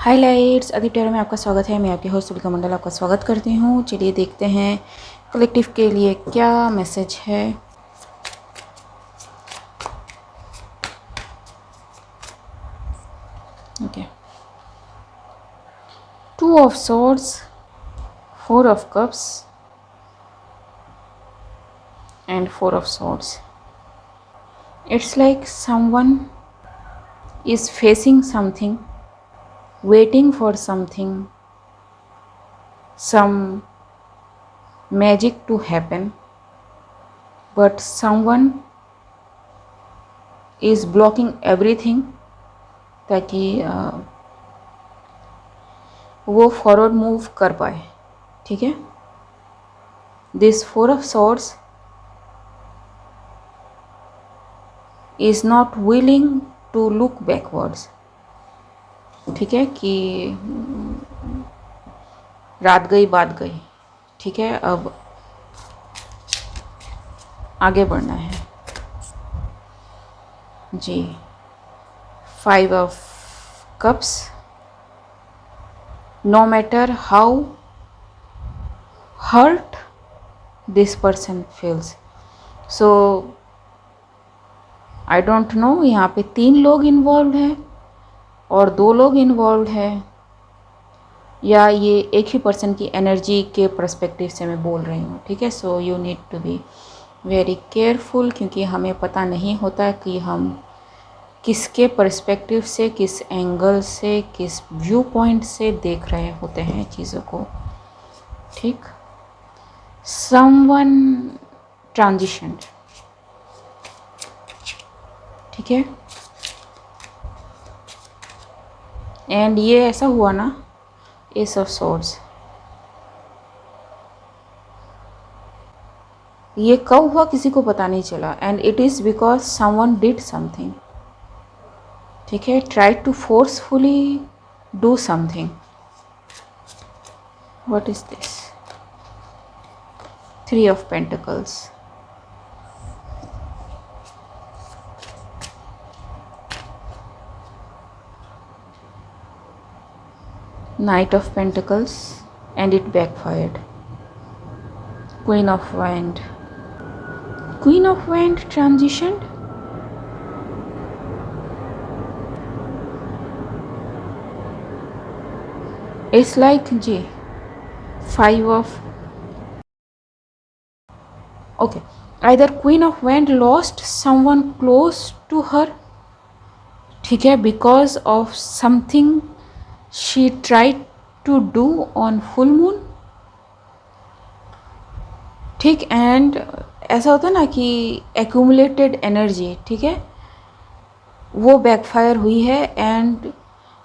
Highlights Aditya में आपका स्वागत है। मैं आपकी होस्ट सुबिका मंडल आपका स्वागत करती हूँ। चलिए देखते हैं कलेक्टिव के लिए क्या मैसेज है। Okay, 2 of swords, 4 of cups and 4 of swords. It's like someone is facing something, waiting for something, some magic to happen, but someone is blocking everything ताकि वो फॉरवर्ड मूव कर पाए। ठीक है, this 4 of swords is not willing to look backwards. ठीक है, कि रात गई बात गई। ठीक है, अब आगे बढ़ना है जी। 5 of cups, no matter how hurt this person feels, so I don't know, यहाँ पे 3 लोग इन्वॉल्व हैं और 2 लोग इन्वॉल्व हैं, या ये एक ही पर्सन की एनर्जी के पर्सपेक्टिव से मैं बोल रही हूँ। ठीक है, so you need to be very careful, क्योंकि हमें पता नहीं होता कि हम किसके पर्सपेक्टिव से, किस एंगल से, किस व्यू पॉइंट से देख रहे होते हैं चीज़ों को। ठीक, समवन ट्रांजिशन। ठीक है, एंड ये ऐसा हुआ ना, एस ऑफ सॉर्ड्स, ये कब हुआ किसी को पता नहीं चला, and it is because someone did something. ठीक है, try to forcefully do something. What is this? 3 of Pentacles, Knight of Pentacles, and it backfired. Queen of Wand. Queen of Wand transitioned. It's like जी 5 of, okay, either Queen of Wand lost someone close to her. ठीक है, because of something she tried to do on full moon. ठीक, and ऐसा होता है ना कि accumulated energy, ठीक है, वो बैकफायर हुई है, एंड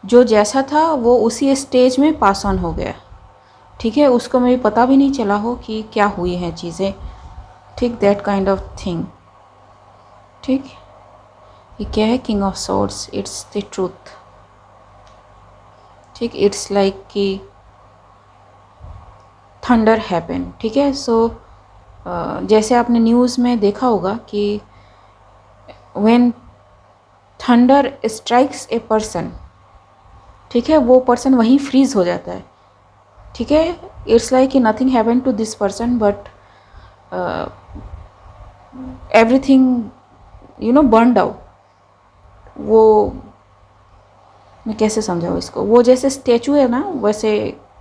जो जैसा था वो उसी स्टेज में पास ऑन हो गया। ठीक है, उसको मेरे पता भी नहीं चला हो कि क्या हुई हैं चीज़ें। ठीक, दैट काइंड ऑफ थिंग। ठीक, ये क्या है? King of swords, it's the truth. ठीक, इट्स लाइक कि थंडर हैपन। ठीक है, सो जैसे आपने न्यूज़ में देखा होगा कि when thunder strikes a person, ठीक है, वो पर्सन वहीं फ्रीज हो जाता है। ठीक है, इट्स लाइक कि nothing happen to this person, but everything burned out. वो मैं कैसे समझाऊँ इसको? वो जैसे स्टैचू है ना,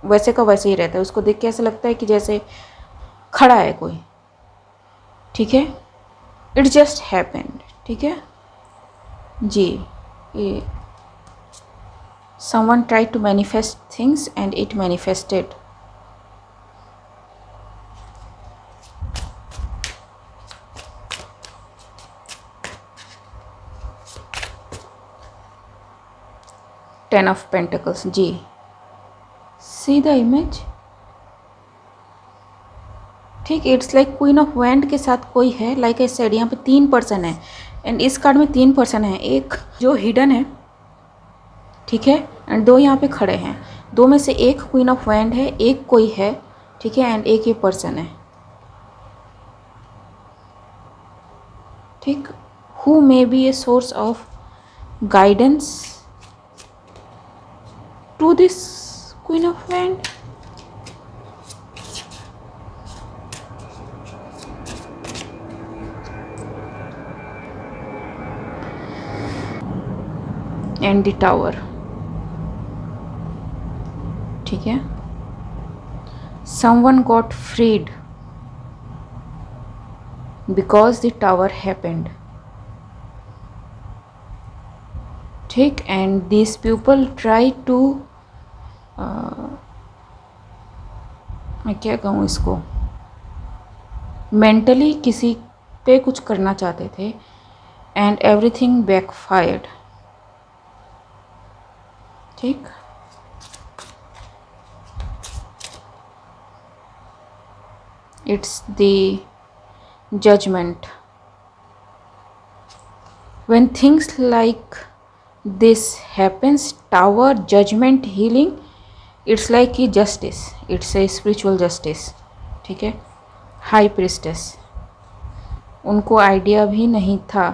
वैसे का वैसे ही रहता है। उसको देख के ऐसा लगता है कि जैसे खड़ा है कोई। ठीक है, इट जस्ट हैपेंड। ठीक है जी, ये someone tried to manifest things and it manifested. Ten of Pentacles जी, see the image. ठीक, it's like queen of wand के साथ कोई है। लाइक आई सेड, यहाँ पे 3 पर्सन है, एंड इस कार्ड में 3 पर्सन है। एक जो हिडन है, ठीक है, एंड 2 यहाँ पे खड़े हैं। 2 में से एक क्वीन ऑफ वैंड है, एक कोई है। ठीक है, एंड एक ये पर्सन है। ठीक, who may be a source of guidance, to this Queen of Wands. And the Tower. ठीक है, someone got freed because the Tower happened. ठीक, and these people try to मैं क्या कहूँ इसको, मेंटली किसी पे कुछ करना चाहते थे एंड एवरीथिंग बैकफायर्ड. ठीक, it's the judgment. When things like this happens, Tower, judgment, healing, it's like a justice, it's a spiritual justice. ठीक है, हाई प्रिस्टेस, उनको आइडिया भी नहीं था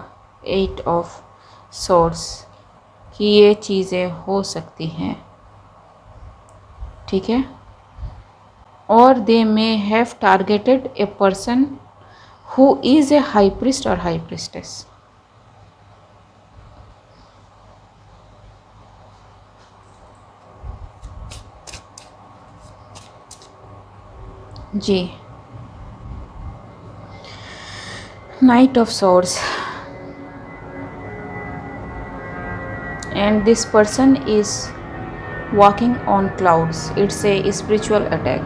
8 ऑफ सोर्स कि ये चीज़ें हो सकती हैं. ठीक है, और they may have targeted a person who is a high priest और हाई प्रिस्टेस. जी, Knight of Swords, and this person is walking on clouds. It's a spiritual attack.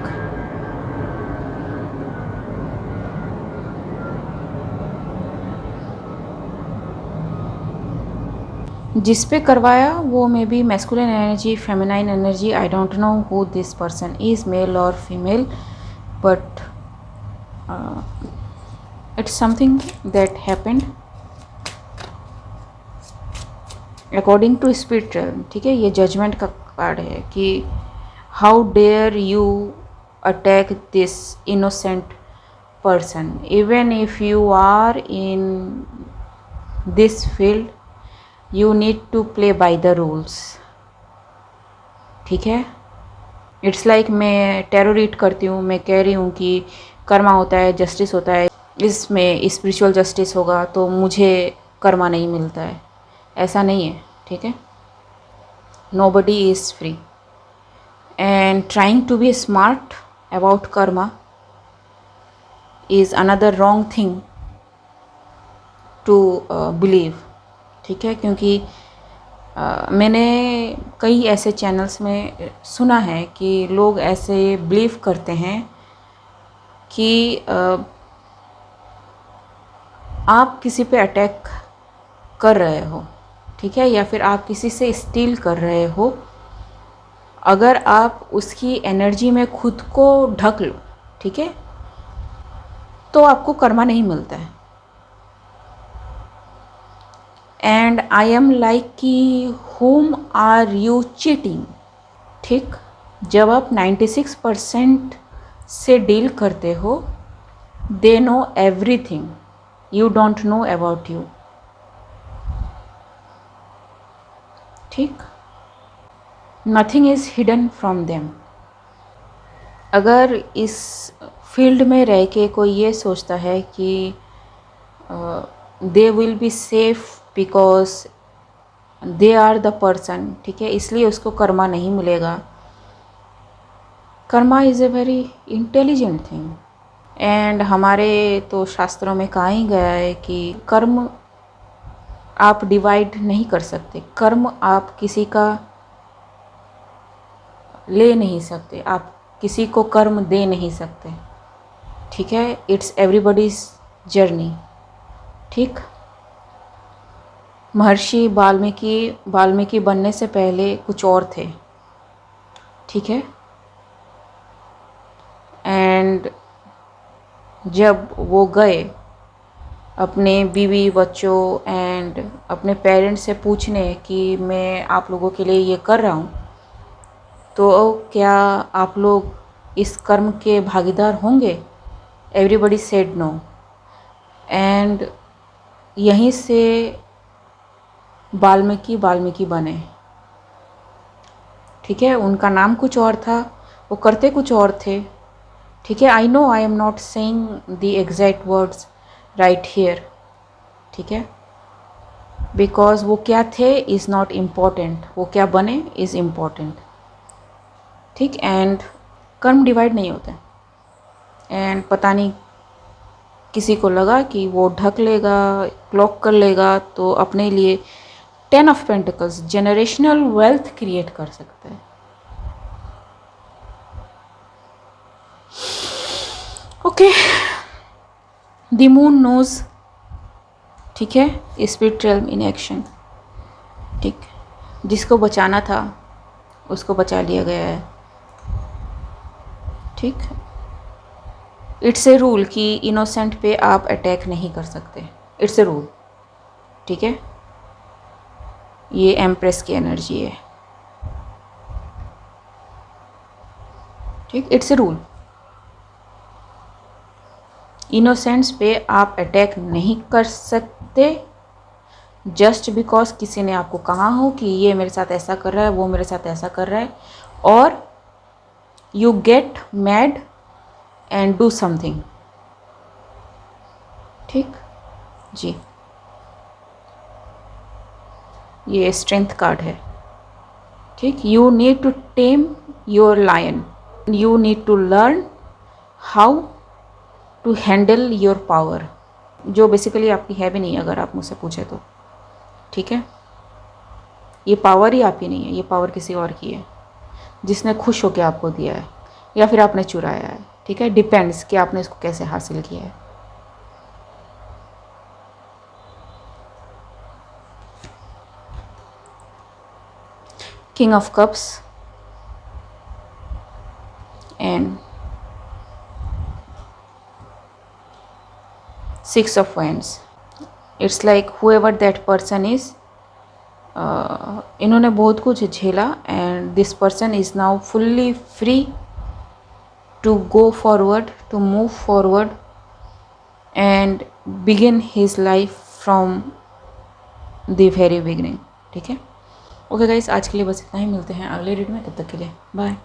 जिस पे करवाया वो may be masculine energy, feminine energy, I don't know who this person is, male और female, but it's something that happened according to spiritual. ठीक है, ये judgment का card है कि how dare you attack this innocent person, even if you are in this field, you need to play by the rules. ठीक है, it's like मैं tarot read करती हूँ, मैं कह रही हूँ कि कर्मा होता है, जस्टिस होता है, इसमें स्पिरिचुअल जस्टिस होगा तो मुझे कर्मा नहीं मिलता है, ऐसा नहीं है. ठीक है, nobody is free and trying to be smart about karma is another wrong thing to believe. ठीक है, क्योंकि मैंने कई ऐसे चैनल्स में सुना है कि लोग ऐसे बिलीव करते हैं कि आप किसी पे अटैक कर रहे हो, ठीक है, या फिर आप किसी से स्टील कर रहे हो, अगर आप उसकी एनर्जी में खुद को ढक लो, ठीक है, तो आपको कर्मा नहीं मिलता है. एंड आई एम लाइक कि होम आर यू चीटिंग. ठीक, जब आप 96% से डील करते हो, they know everything, you don't know about you. ठीक, nothing is hidden from them. अगर इस फील्ड में रह के कोई ये सोचता है कि they will be safe because they are the person, ठीक है, इसलिए उसको कर्मा नहीं मिलेगा. Karma is a very intelligent thing and हमारे तो शास्त्रों में कहा ही गया है कि कर्म आप डिवाइड नहीं कर सकते, कर्म आप किसी का ले नहीं सकते, आप किसी को कर्म दे नहीं सकते. ठीक है, इट्स एवरीबडीज जर्नी. ठीक, महर्षि वाल्मीकि बनने से पहले कुछ और थे. ठीक है, एंड जब वो गए अपने बीवी बच्चों एंड अपने पेरेंट्स से पूछने कि मैं आप लोगों के लिए ये कर रहा हूँ, तो क्या आप लोग इस कर्म के भागीदार होंगे? Everybody said no. एंड यहीं से वाल्मीकि बने. ठीक है, उनका नाम कुछ और था, वो करते कुछ और थे। ठीक है, I know I am not saying the exact words right here, ठीक है, बिकॉज वो क्या थे इज़ नॉट इम्पॉर्टेंट, वो क्या बने इज़ इम्पॉर्टेंट। ठीक, एंड कर्म डिवाइड नहीं होते। एंड पता नहीं किसी को लगा कि वो ढक लेगा, क्लॉक कर लेगा तो अपने लिए 10 of pentacles generational wealth create कर सकता है। ओके, द मून नोज, ठीक है, स्पिरिचुअल इन एक्शन। ठीक, जिसको बचाना था उसको बचा लिया गया है। ठीक, इट्स ए रूल कि इनोसेंट पे आप अटैक नहीं कर सकते, इट्स ए रूल। ठीक है, ये एम्प्रेस की एनर्जी है। ठीक, इट्स ए रूल, इनोसेंट्स पे आप अटैक नहीं कर सकते जस्ट बिकॉज किसी ने आपको कहा हो कि ये मेरे साथ ऐसा कर रहा है, वो मेरे साथ ऐसा कर रहा है, और you get mad and do something. ठीक जी, ये स्ट्रेंथ कार्ड है। ठीक, you need to tame your lion, you need to learn how to handle your power, जो बेसिकली आपकी है भी नहीं अगर आप मुझसे पूछे तो। ठीक है, ये पावर ही आपकी नहीं है, ये पावर किसी और की है जिसने खुश होकर आपको दिया है या फिर आपने चुराया है। ठीक है, डिपेंड्स कि आपने इसको कैसे हासिल किया है। King of cups and 6 of wands। It's like whoever that person is, इन्होंने बहुत कुछ झेला and this person is now fully free to go forward, to move forward and begin his life from the very beginning. ठीक है, okay guys, आज के लिए बस इतना ही, मिलते हैं अगले रीड में, तब तक के लिए बाय।